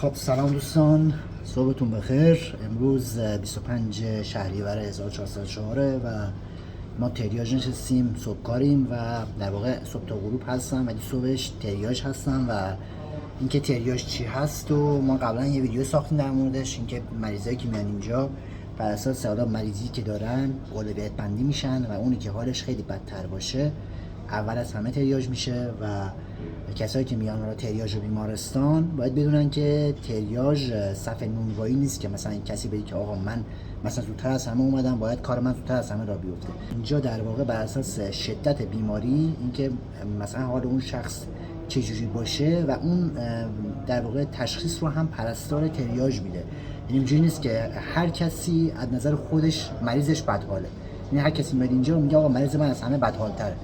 خب سلام دوستان، صبحتون بخیر. امروز 25 شهریور 1404 و ما تریاج نشستیم، صبحکاریم و در واقع صبح تا غروب هستم ولی صبحش تریاج هستم و اینکه تریاج چی هست و ما قبلا یه ویدیو ساختیم در موردش، اینکه مریضایی که میان اینجا بر اساس حالا مریضی که دارن اولویت بندی میشن و اونی که حالش خیلی بدتر باشه اول از همه تریاج میشه و کسایی که میان رو تریاج و بیمارستان باید بدونن که تریاج صف نونوایی نیست که مثلا این کسی بگه که آقا من مثلا زودتر از همه اومدم باید کار من زودتر از همه را بیفته. اینجا در واقع بر اساس شدت بیماری، اینکه مثلا حال اون شخص چجوری باشه و اون در واقع تشخیص رو هم پرستار تریاج میده. یعنی اینجوری نیست که هر کسی از نظر خودش مریضش بدحاله، یعنی هر کسی میاد اینجا میگه آقا مریض من از همه بدحال‌تره،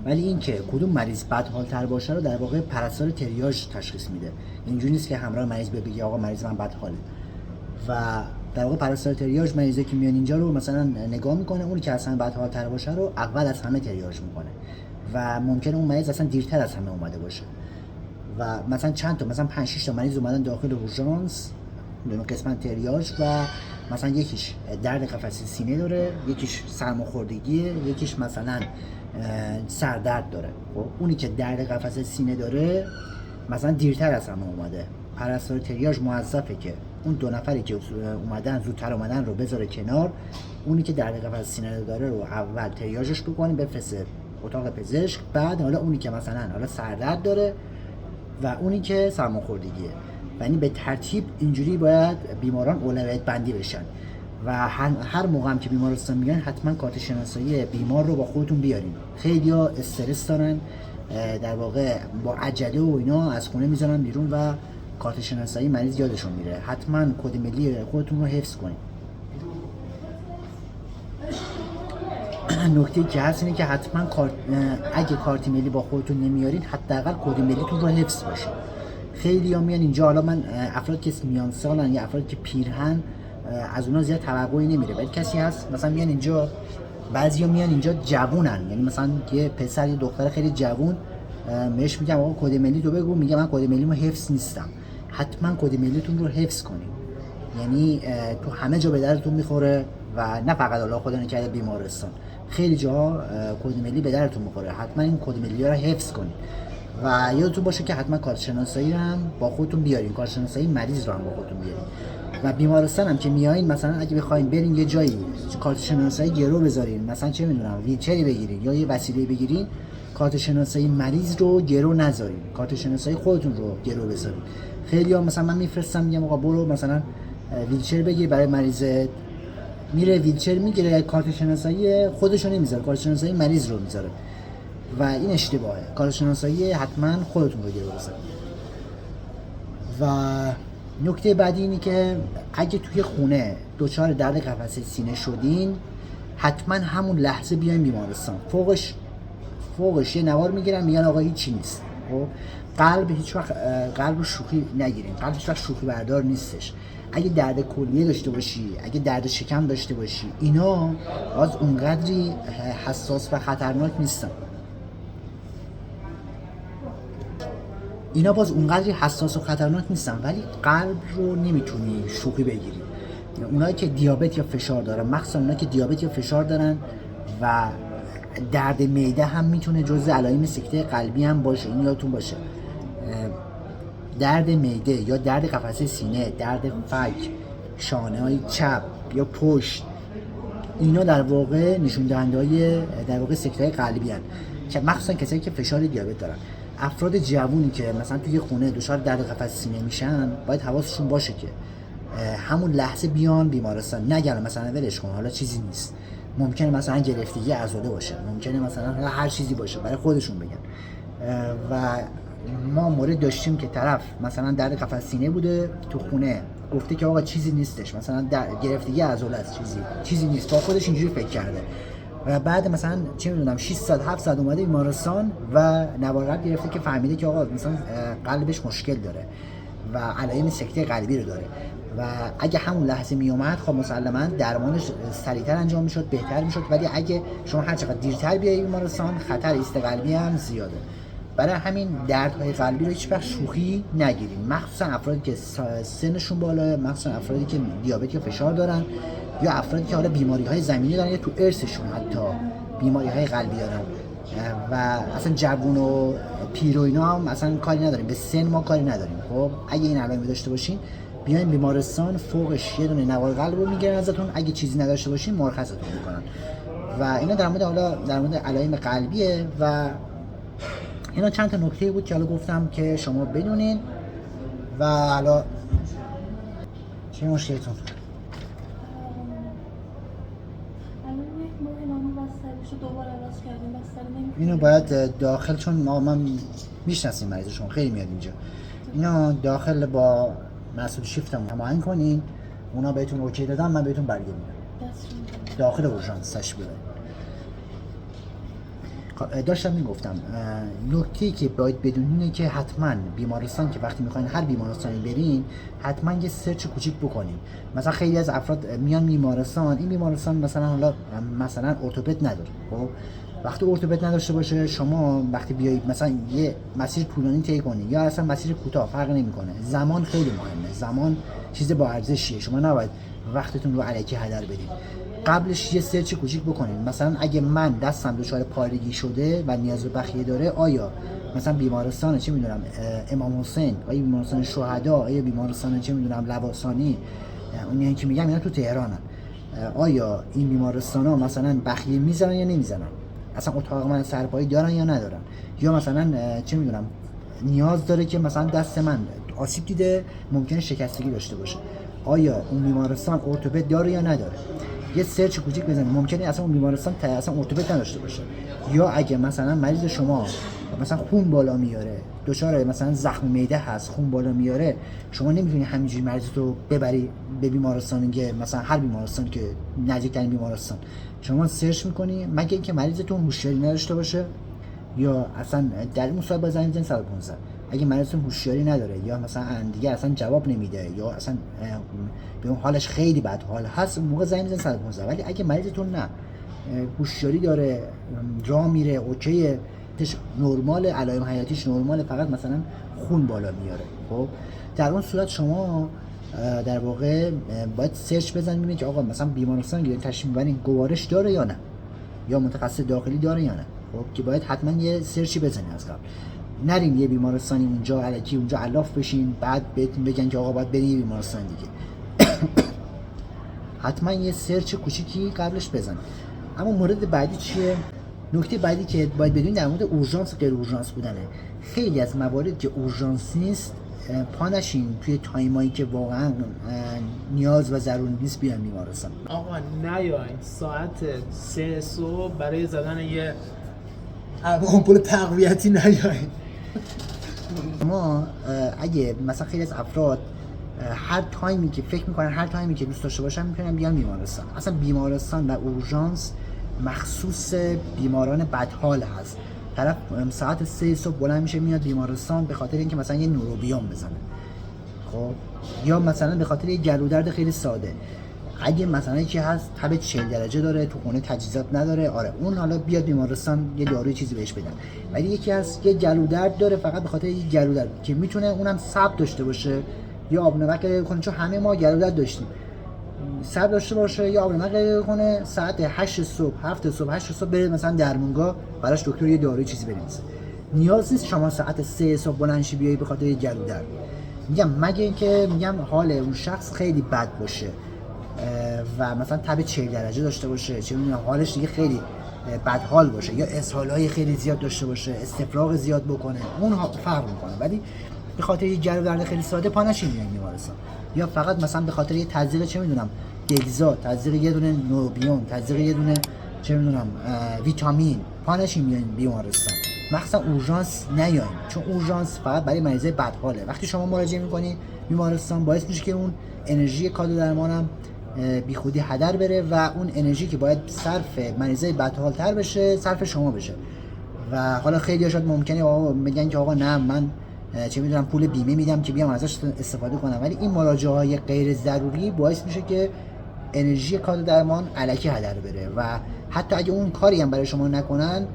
ولی اینکه کدوم مریض بدحال‌تر باشه رو در واقع پرستار تریاج تشخیص میده. اینجوری نیست که همراه مریض بگه آقا مریض من بدحاله. و در واقع پرستار تریاج مریضی که میان اینجا رو مثلا نگاه میکنه، اونی که اصلا بدحال‌تر باشه رو اول از همه تریاج میکنه و ممکنه اون مریض اصلا دیرتر از همه اومده باشه و مثلا چند تا مثلا 5 6 تا مریض اومدن داخل اورژانس دون قسمت تریاج و مثلا یکیش درد قفسه سینه داره، یکیش سرماخوردگیه، یکیش مثلا سردرد داره. خب اونی که درد قفسه سینه داره مثلا دیرتر از همه اومده، پرستار تریاج موظفه که اون دو نفری که اومدن زودتر اومدن رو بذاره کنار، اونی که درد قفسه سینه داره رو اول تریاجش بکنه بفرسته اتاق پزشک، بعد حالا اونی که مثلا حالا سردرد داره و اونی که سرماخوردگیه. یعنی به ترتیب اینجوری باید بیماران اولویت بندی بشن و هر موقع هم که بیمارستان میگن حتما کارت شناسایی بیمار رو با خودتون بیارین. خیلی‌ها استرس دارن، در واقع با عجله و اینا از خونه میذارن بیرون و کارت شناسایی مریض یادشون میره. حتما کد ملی خودتون رو حفظ کنین. نکته که هست اینه که حتما اگه کارت ملی با خودتون نمیارین حداقل کد ملیتون رو حفظ باشه. خیلی ها میان اینجا، حالا من افراد که میان سالن یا افراد که پیرهن از اونا زیاد توقعی نمیره، ولی کسی هست مثلا میان اینجا، بعضیا میان اینجا جوونن، یعنی مثلا یه پسر یه دختر خیلی جوون بهش میگم آقا کد ملی تو بگو، میگه من کد ملیمو حفظ نیستم. حتما کد ملیتون رو حفظ کنید، یعنی تو همه جا به درتون میخوره و نه فقط الله خدا نکرده بیمارستان، خیلی جاها کد ملی به درتون میخوره. حتما این کد ملی رو حفظ کنید و یادتون باشه که حتما کارت شناسایی رو هم با خودتون بیارین، کارت شناسایی مریض رو هم با خودتون بیارین. و بیمارستان هم که میایین، مثلا اگه بخواید برین یه جایی کارت شناسایی گرو بذارین، مثلا چه میدونم ویلچری بگیرین یا یه وسیله بگیرین، کارت شناسایی مریض رو گرو نذارین، کارت شناسایی خودتون رو گرو بذارین. خیلی‌ها مثلا من میفرستم میگم آقا برو مثلا ویلچر بگیر برای مریضت، میره ویلچر میگیره، کارت شناسایی خودش رو نمیذاره، کارت شناسایی مریض رو میذاره و این اشتباهه. کارت شناسایی حتما خودتون رو گرو بذارید. و نکته بعدی اینه که اگه توی خونه دچار درد قفسه سینه شدین حتما همون لحظه بیاین بیمارستان. فوقش یه نوار میگیرن میگن آقا هیچی نیست. خب قلب هیچ وقت قلب رو شوخی نگیرین، قلب هیچ وقت شوخی بردار نیستش. اگه درد کلیه داشته باشی، اگه درد شکم داشته باشی، اینا باز اونقدری حساس و خطرناک نیستن. ولی قلب رو نمیتونی شوخی بگیری. اونایی که دیابت یا فشار دارن، مخصوصا اونایی که دیابت یا فشار دارن و درد معده هم میتونه جزء علائم سکته قلبی هم باشه، این یادتون باشه. درد معده یا درد قفسه سینه، درد فک، شانه های چپ یا پشت، اینا در واقع نشون دهنده های در واقع سکته های قلبی هستند که مخصوصا کسایی که فشار دیابت دارن. افراد جوونی که مثلا توی خونه دچار درد قفسه سینه میشن باید حواسشون باشه که همون لحظه بیان بیمارستان، نگن مثلا ولش کن حالا چیزی نیست. ممکنه مثلا گرفتگی عضله باشه، ممکنه مثلا هر چیزی باشه، برای خودشون بگن. و ما مورد داشتیم که طرف مثلا درد قفسه سینه بوده تو خونه، گفته که آقا چیزی نیستش، مثلا گرفتگی عضله است، چیزی نیست، با خودش اینجوری فکر کرده و بعد مثلا چه میدونم 6 ساعت 7 ساعت اومده بیمارستان و نوار قلب گرفته که فهمیده که آقا مثلا قلبش مشکل داره و علائم سکته قلبی رو داره و اگه همون لحظه می اومد خب مسلما درمانش سریعتر انجام میشد، بهتر میشد. ولی اگه شما هر چقدر دیرتر بیای بیمارستان خطر ایست قلبی هم زیاده. برای همین دردهای قلبی رو هیچ وقت شوخی نگیریم، مخصوصا افرادی که سنشون بالا، مخصوصا افرادی که دیابت یا فشار دارن، یا افرادی که حالا بیماری‌های زمینی دارن یا تو ارثشون حتی بیماری‌های قلبی دارن. و اصلا جوون و پیر و اینا هم اصلا کاری نداریم، به سن ما کاری نداریم. خب اگه این علائم داشته باشین بیاین بیمارستان، فوقش یه دونه نوار قلب رو میگیرن ازتون، اگه چیزی نداشته باشین مرخصتون میکنن. و اینا در مورد علائم قلبیه و اینا چند تا نکته بود که حالا گفتم که شما بدونین. و حالا چه مشکلتون؟ اینو باید داخل، چون من میشناسیم مریض شما خیلی میاد اینجا، اینو داخل با مسئول شیفتمون هماهنگ کنین، اونا بهتون اوکی دادن، من بهتون برگه میدم داخل اورژانس سش ببرید. داشتم میگفتم نکته‌ای که باید بدونین که حتما بیمارستان که وقتی میخواین هر بیمارستانی برین حتما یه سرچ کوچیک بکنین. مثلا خیلی از افراد میان بیمارستان، این بیمارستان مثلا ارتوپد نداره. خب وقتی ارتوپد نداشته باشه، شما وقتی بیایید مثلا یه مسیر طولانی طی کنید یا اصلا مسیر کوتاه، فرق نمیکنه، زمان خیلی مهمه، زمان چیز با ارزشیه، شما نباید وقتتون رو الکی هدر بدید. قبلش یه سرچ کوچیک بکنید، مثلا اگه من دستم دچار پارگی شده و نیاز به بخیه داره، آیا مثلا بیمارستان چه میدونم امام حسین، آیا بیمارستان شهدا، آیا بیمارستان چه میدونم لواسانی، اونایی که میگم اینا تو تهرانن، آیا این بیمارستانا مثلا بخیه میزنن یا نمیزنن، اصلا اتاق من سرپایی دارن یا ندارن، یا مثلا چه میدونم نیاز داره که مثلا دست من آسیب دیده ممکنه شکستگی داشته باشه، آیا اون بیمارستان ارتوپد داره یا نداره. یه سرچ کوچیک بزنید، ممکنه اصلا اون بیمارستان اصلا ارتوپد نداشته باشه، یا اگه مثلا مریض شما مثلا خون بالا میاره، دچار مثلا زخم معده هست، خون بالا میاره، شما نمیتونی همینجوری مریض رو ببری به بیمارستان، که مثلا هر بیمارستان که نزدیکترین بیمارستان، شما سرچ میکنی، مگه اینکه مریضتون هوشیاری نداشته باشه، یا اصلا در مصاحبه بزنید 115. اگه مریضتون هوشیاری نداره یا مثلا دیگه اصلا جواب نمیده یا اصلا به اون حالش خیلی بد حال هست، اون موقع زنگ بزنید 115. ولی اگه مریضتون نه هوشیاری داره، راه میره، اوکیه، نرمال، علائم حیاتیش نرماله، فقط مثلا خون بالا میاره، خب در اون صورت شما در واقع باید سرچ بزنید ببینید که آقا مثلا بیمارستان که تشریف میبرین گوارش داره یا نه، یا متخصص داخلی داره یا نه. خب که باید حتما یه سرچی بزنید از قبل، نرین یه بیمارستانی اونجا الکی اونجا علاف بشین بعد بهتون بگن که آقا باید برید یه بیمارستان دیگه. حتما یه سرچ کوچیکی قبلش بزنید. اما مورد بعدی چیه؟ نکته بعدی که باید بدونید در مورد اورژانس و غیر اورژانس بودنه. خیلی از موارد که اورژانس نیست پا نشین توی تایمایی که واقعا نیاز و ضروری نیست بیان بیمارستان. آقا نیاین ساعت 3 صبح برای زدن یه آمپول تقویتی نیاین. ما اگه مثلا خیلی از افراد هر تایمی که فکر میکنن، هر تایمی که دوست داشته باشن میتونن بیان بیمارستان. اصلا بیمارستان و اورژانس مخصوص بیماران بدحال هست. طرف ساعت 3 صبح بلند میشه میاد بیمارستان به خاطر اینکه مثلا یه نوروبیوم بزنه، خب، یا مثلا به خاطر یه گلودرد خیلی ساده. اگه مثلا یکی هست تب 40 درجه داره، تو خونه تجهیزات نداره، آره اون حالا بیاد بیمارستان یه داروی چیزی بهش بدن. ولی یکی هست یه گلودرد داره فقط به خاطر یه گلودرد که میتونه اونم صبر داشته باشه یا آب نمک کنه، چون همه ما گلودرد داشتیم، صبر داشته باشه یا آب نمک کنه، ساعت 8 صبح 7 صبح 8 صبح بره مثلا درمونگاه براش دکتر یه داروی چیزی بنویسه. نیاز نیست شما ساعت 3 صبح بلند شی بیای به خاطر یه گلودرد. میگم مگه اینکه میگم حال اون شخص خیلی بد باشه و مثلا تب 40 درجه داشته باشه، چه میدونم حالش دیگه خیلی بد حال باشه، یا اسهالای خیلی زیاد داشته باشه، استفراغ زیاد بکنه، اون فرق میکنه. ولی به خاطر یه گلودرد خیلی ساده پا نشین بیاین بیمارستان، یا فقط مثلا به خاطر یه تزریق چه میدونم گگزا، تزریق یه دونه نوروبیون، تزریق یه دونه چه میدونم ویتامین، پا نشین بیاین بیمارستان. مخصوصا اورژانس نیاین، چون اورژانس فقط برای مریضای بدحاله. وقتی شما مراجعه میکنی بیمارستان باعث میشه که اون انرژی کادر درمانم بی خودی هدر بره و اون انرژی که باید صرف مریضای بدحال تر بشه صرف شما بشه. و حالا خیلی شاید ممکنه آقا میگن که آقا نه من چه میدونم پول بیمه میدم که بیام ازش استفاده کنم، ولی این مراجعه های غیر ضروری باعث میشه که انرژی کادر درمان الکی هدر بره و حتی اگه اون کاری هم برای شما نکنن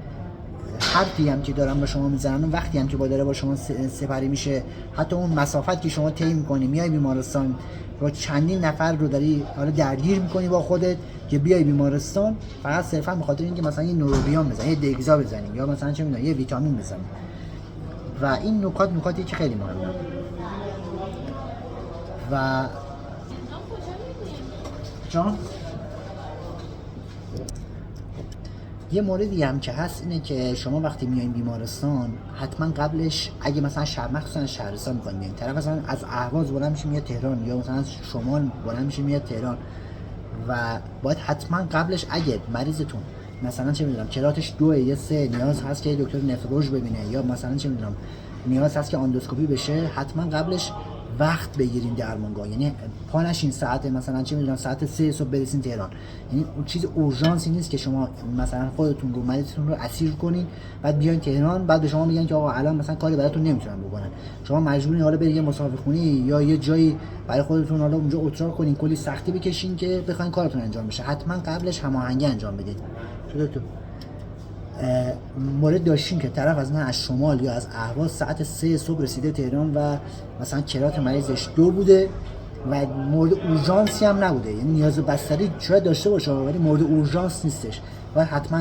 حرفی هم که دارم با شما میزنم، وقتی هم که داره با شما سپری میشه، حتی اون مسافت که شما طی میکنی میای بیمارستان با چندین نفر رو داری حالا درگیر میکنی با خودت که بیای بیمارستان، فقط صرفا به خاطر اینکه مثلا یه نوروبیان بزنی، یه دگزا بزنیم یا مثلا چه میدونم یه ویتامین بزنیم. و این نکاتی که خیلی مهمه. و جان یه موردی هم که هست اینه که شما وقتی میایین بیمارستان حتما قبلش اگه مثلا مخصوصا شهرستان میخواین بیاین، طرف مثلا از اهواز بلند میشه میاد تهران یا مثلا از شمال بلند میشه میاد تهران، و باید حتما قبلش اگه مریضتون مثلا چه میدونم کراتش 2 یا 3 نیاز هست که دکتر نفرولوژ ببینه یا مثلا چه میدونم نیاز هست که آندوسکوپی بشه، حتما قبلش وقت بگیرین درمانگاه. یعنی پا نشین ساعت مثلا چه میدونم ساعت 3 صبح برسین تهران. یعنی اون چیز اورژانسی نیست که شما مثلا خودتون رو مریضتون رو اسیر کنین بعد بیاین تهران بعد به شما میگن که آقا الان مثلا کاری براتون نمیتونن بکنن، شما مجبورین حالا برید یه مسافر خونه یا یه جایی برای خودتون حالا اونجا اتراق کنین، کلی سختی بکشین که بخواین کارتون انجام بشه. حتما قبلش هماهنگی انجام بدید. شده تو مورد داشتیم که طرف از من از شمال یا از اهواز ساعت 3 صبح رسیده تهران و مثلا کرات مریضش 2 بوده و مورد اورژانسی هم نبوده، یعنی نیاز بستری شاید داشته باشه ولی مورد اورژانس نیستش، و حتما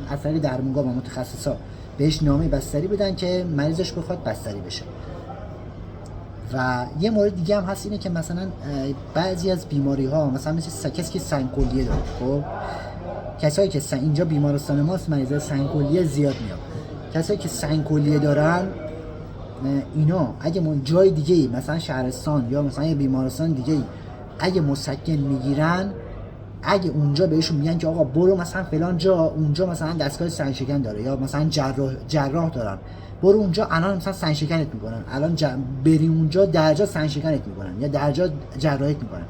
از طریق درمانگاه و متخصصا بهش نامه بستری بدن که مریضش بخواد بستری بشه. و یه مورد دیگه هم هست اینه که مثلا بعضی از بیماری ها مثلا مثل کسی که سنگ کلیه داره، خب کسایی که اینجا بیمارستان ماست مریضای سنگ کلیه زیاد میاد، کسایی که سنگ کلیه دارن اینا اگه ما جای دیگه ای مثلا شهرستان یا مثلا یه بیمارستان دیگه ای اگه مسکن میگیرن، اگه اونجا بهشون میگن که آقا برو مثلا فلان جا اونجا مثلا دستگاه سنگ شکن داره یا مثلا جراح دارن، برو اونجا الان مثلا سنگ شکنت میکنن، الان بری اونجا درجا سنگ شکنت میکنن یا درجا جراحیت میکنن،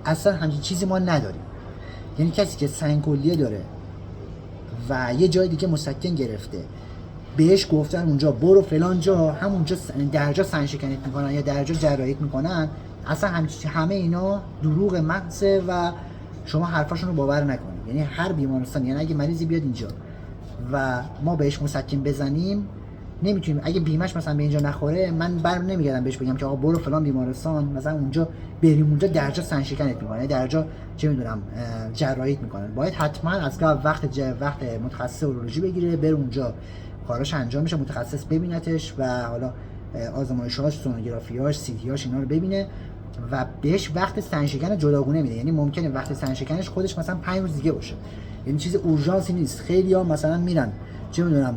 اصلا همچین چیزی ما نداریم. یعنی کسی که سنگ کلیه داره و یه جای دیگه مسکن گرفته بهش گفتن اونجا برو فلان جا همونجا درجا سنگ شکنت میکنن یا درجا جراحیت میکنن، اصلا همه اینا دروغ محضه و شما حرفاشون رو باور نکنید. یعنی هر بیمارستان، یعنی اگه مریضی بیاد اینجا و ما بهش مسکن بزنیم نمیتونیم، اگه بیمش مثلا به اینجا نخوره من نمیگردم بهش بگم که آقا برو فلان بیمارستان مثلا اونجا بریم اونجا درجا سنگ شکنت میکنن درجا چه میدونم جراحیت میکنن. باید حتما از قبل وقت متخصص اورولوژی بگیره، بره اونجا کاراش انجام میشه، متخصص ببینتش و حالا آزمایش‌هاش، سونوگرافی‌هاش، سی‌تی‌هاش اینا رو ببینه و بهش وقت سنگ شکن جداگونه میده. یعنی ممکنه وقت سنگ شکنش خودش مثلا 5 روز دیگه باشه، یعنی چیز اورژانسی نیست. خیلی‌ها مثلا میرن چه میدونم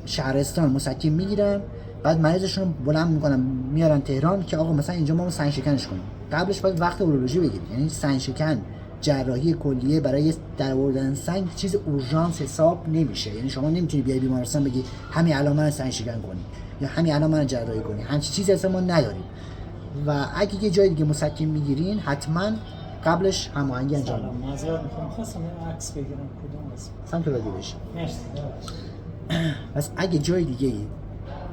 شهرستان مسکن میگیرن بعد مریضشون بلند میکنن میارن تهران که آقا مثلا اینجا ما سنگ شکنش کنیم. قبلش باید وقت اورولوژی بگیریم. یعنی سنگ شکن جراحی کلیه برای درآوردن سنگ چیز اورژانس حساب نمیشه. یعنی شما نمیتونی بیای بیمارستان بگی همین الان من سنگ شکن کنی یا همین الان من جراحی کنی، همچین چیزی اصلا ما نداریم. و اگه یه جای دیگه مسکن میگیرین حتما قبلش هماهنگی انجام بدید. سلام، معذرت میخوام خواستم یه عکس بگیرم کدوم اسم سمت رادیو بشین. مرسی. پس اگه جای دیگه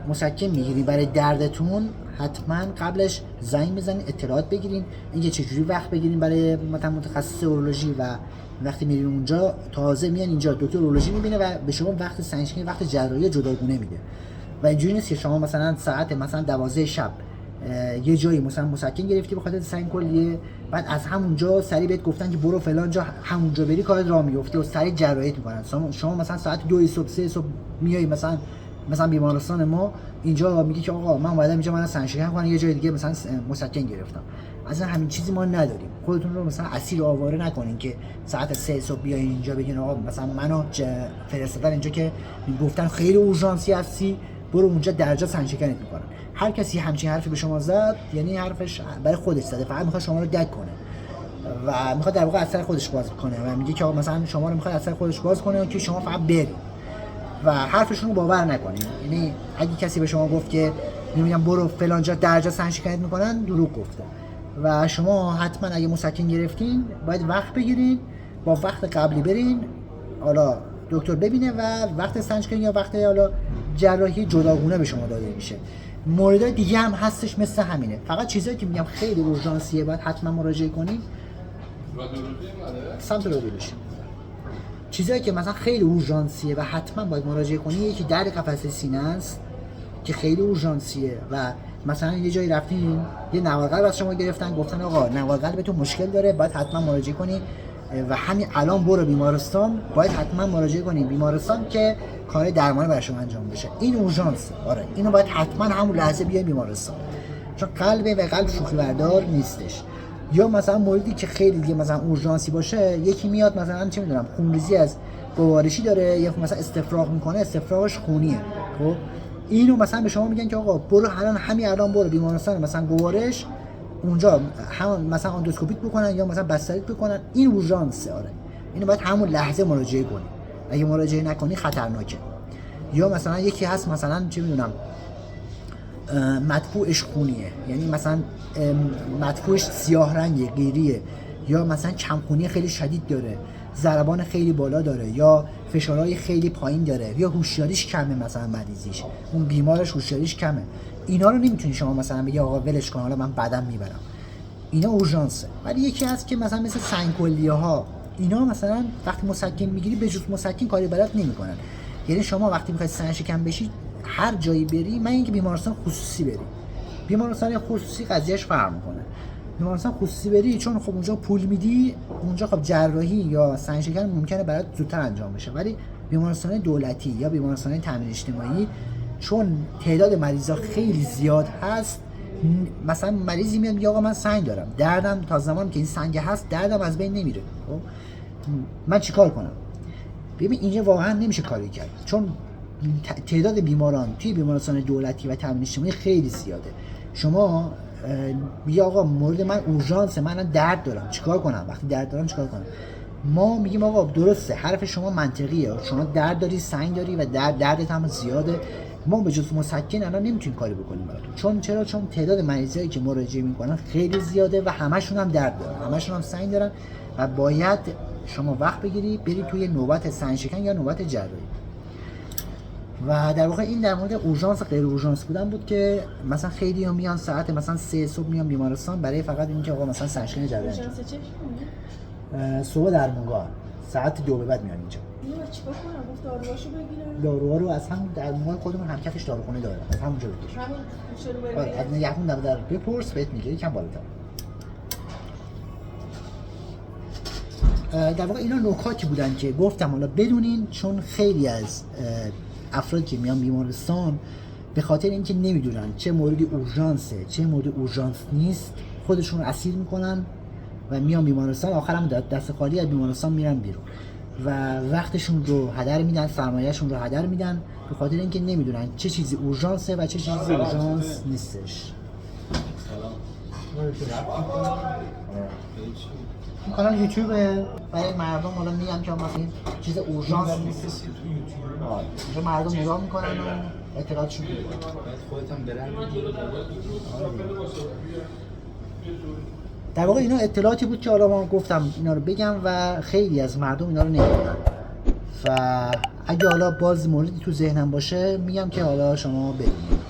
مسکن میگیری برای دردتون حتما قبلش زنگ بزنین اطلاعات بگیرین اینکه چجوری وقت بگیرین برای مثلا متخصص اورولوژی و وقتی میرین اونجا تازه میان اینجا دکتر اورولوژی میبینه و به شما وقت سنگ شکنی وقت جراحی جداگونه میده. و اینجوری نیست که شما مثلا ساعت مثلا 12 شب یه جایی مثلا مسکن گرفتی به خاطر سنگ کلیه بعد از همونجا سریع بهت گفتن که برو فلان جا همونجا بری کارت راه میفته و سریع جراحیت میکنن. شما مثلا ساعت 2 صبح 3 صبح میای مثلا بیمارستان ما اینجا میگی که آقا من اومدم اینجا من سنگ شکن کنم، یه جای دیگه مثلا مسکن گرفتم. اصلا همین چیزی ما نداریم. خودتون رو مثلا اسیر آواره نکنین که ساعت 3 صبح بیاین اینجا بگین آقا مثلا منو فرستادن اینجا که میگفتن خیلی اورژانسی هستی برو اونجا درجا سنگ شکنت میکنن. هر کسی همچین حرفی به شما زد یعنی حرفش برای خودش زده، فقط میخواد شما رو دگ کنه و میخواد در واقع اثر خودش باز کنه و میگه که آقا مثلا شما رو میخواد اثر خودش باز کنه که شما فقط برید و حرفشون رو باور نکنید. یعنی اگه کسی به شما گفت که نمیدونم برو فلان جا درجا سنگ شکنت میکنن دروغ گفته. و شما حتما اگه مسکن گرفتین باید وقت بگیرین، با وقت قبلی برین حالا دکتر ببینه و وقت سنج شکنی یا وقت حالا جراحی جداگونه به شما داده میشه. موردهای دیگه هم هستش مثل همینه، فقط چیزایی که میگم خیلی اورژانسیه باید حتما مراجعه کنین. سمت رادیو بشین. چیزایی که مثلا خیلی اورژانسیه و حتما باید مراجعه کنی، یکی درد قفسه سینه است که خیلی اورژانسیه و مثلا یه جایی رفتین یه نوار قلب از شما گرفتن، گفتن آقا نوار قلبتون مشکل داره، باید حتما مراجعه کنی و همین الان برو بیمارستان، باید حتما مراجعه کنی بیمارستان که کار درمانی برای شما انجام بشه. این اورژانس، آره اینو باید حتما همون لحظه بیاین بیمارستان، چون قلب شوخی بردار نیستش. یا مثلا موردی که خیلی دیگه مثلا اورژانسی باشه، یکی میاد مثلا چه میدونم خونریزی از گوارشی داره یا مثلا استفراغ میکنه، استفراغش خونیه، خب اینو مثلا به شما میگن که آقا برو همین الان برو بیمارستان مثلا گوارش، اونجا هم مثلا اندوسکوپیت بکنن یا مثلا بستریت بکنن. این اورژانسه، آره اینو باید همون لحظه مراجعه کنی، اگه مراجعه نکنی خطرناکه. یا مثلا یکی هست مثلا چه میدونم مدفوعش خونیه، یعنی مثلا مدفوعش سیاه رنگه، قیریه، یا مثلا کمخونی خیلی شدید داره، ضربان خیلی بالا داره، یا فشارهای خیلی پایین داره، یا هوشیاریش کمه، مثلا مریضیش اون بیمارش هوشیاریش کمه. اینا رو نمیتونی شما مثلا بگی آقا ولش کن حالا من بعدم میبرم، اینا اورژانسه. ولی یکی هست که مثلا مثل سنگ کلیه ها، اینا مثلا وقتی مسکن میگیری به جز مسکن کاری بلد نمیکنن. یعنی شما وقتی میخواید سنگ شکم بشید هر جایی بری، من اینکه بیمارستان خصوصی بری، بیمارستان خصوصی قضیهش فرق میکنه. بیمارستان خصوصی بری چون خب اونجا پول میدی، اونجا خب جراحی یا سنگ شکم ممکنه برات زودتر انجام بشه. ولی بیمارستان دولتی یا بیمارستان تامین اجتماعی چون تعداد مریضا خیلی زیاد هست، مثلا مریضی میاد میگه آقا من سنگ دارم، دردم تا زمانی که این سنگ هست دردم از بین نمیره، خب من چیکار کنم؟ ببین اینجا واقعا نمیشه کاری کرد، چون تعداد بیماران توی بیمارستان دولتی و تامین اجتماعی خیلی زیاده. شما میگه آقا مورد من اورژانسه، من درد دارم چیکار کنم؟ وقتی درد دارم چیکار کنم؟ ما میگیم آقا درسته، حرف شما منطقیه، شما درد داری، سنگ داری و دردت هم زیاده، ما به جز مسکن الان نمیتونیم کاری بکنیم براتون. چون تعداد مریضایی که مراجعه میکنن خیلی زیاده و همشون هم درد دارن، همشون هم سنگ دارن و باید شما وقت بگیری بری توی نوبت سنگ شکن یا نوبت جراحی. و در واقع این در مورد اورژانس غیر اورژانس بودن بود که مثلا خیلی ها میان ساعت مثلا 3 صبح میان بیمارستان برای فقط اینکه آقا مثلا سنگ شکن جراحی انجام بدن. صبح در موقع ساعت 2 به بعد میان اینجا. اینا چیکار کنم؟ گفت داروهاشو بگیرن. داروها رو از هم در موقع خودمون همکفش داروخونه داره، از همونجا بگیر. همون چلو آره از نگهبون در بپرس بهت میگه یکم بالاتر. در واقع اینا نکاتی بودن که گفتم حالا بدونین، چون خیلی از افرادی که میان بیمارستان به خاطر اینکه نمیدونن چه موردی اورژانسه چه مورد اورژانس نیست خودشون رو اسیر میکنن و میان بیمارستان، آخرام دست خالی از بیمارستان میرن بیرون و وقتشون رو هدر میدن، سرمایه‌شون رو هدر میدن به خاطر اینکه نمیدونن چه چیزی اورژانسه و چه چیزی اورژانس نیستش. این کانال یوتیوبه برای مردم، حالا میگم که مثلا این چیز اورژانس نیست، اینجا مردم نگاه میکنن و اطلاعاتشون میدن. خودت هم برن. در واقع اینا اطلاعاتی بود که حالا ما گفتم اینا رو بگم و خیلی از مردم اینا رو نمیدونن و اگه حالا باز موردی تو ذهنم باشه میگم که حالا شما ببینید.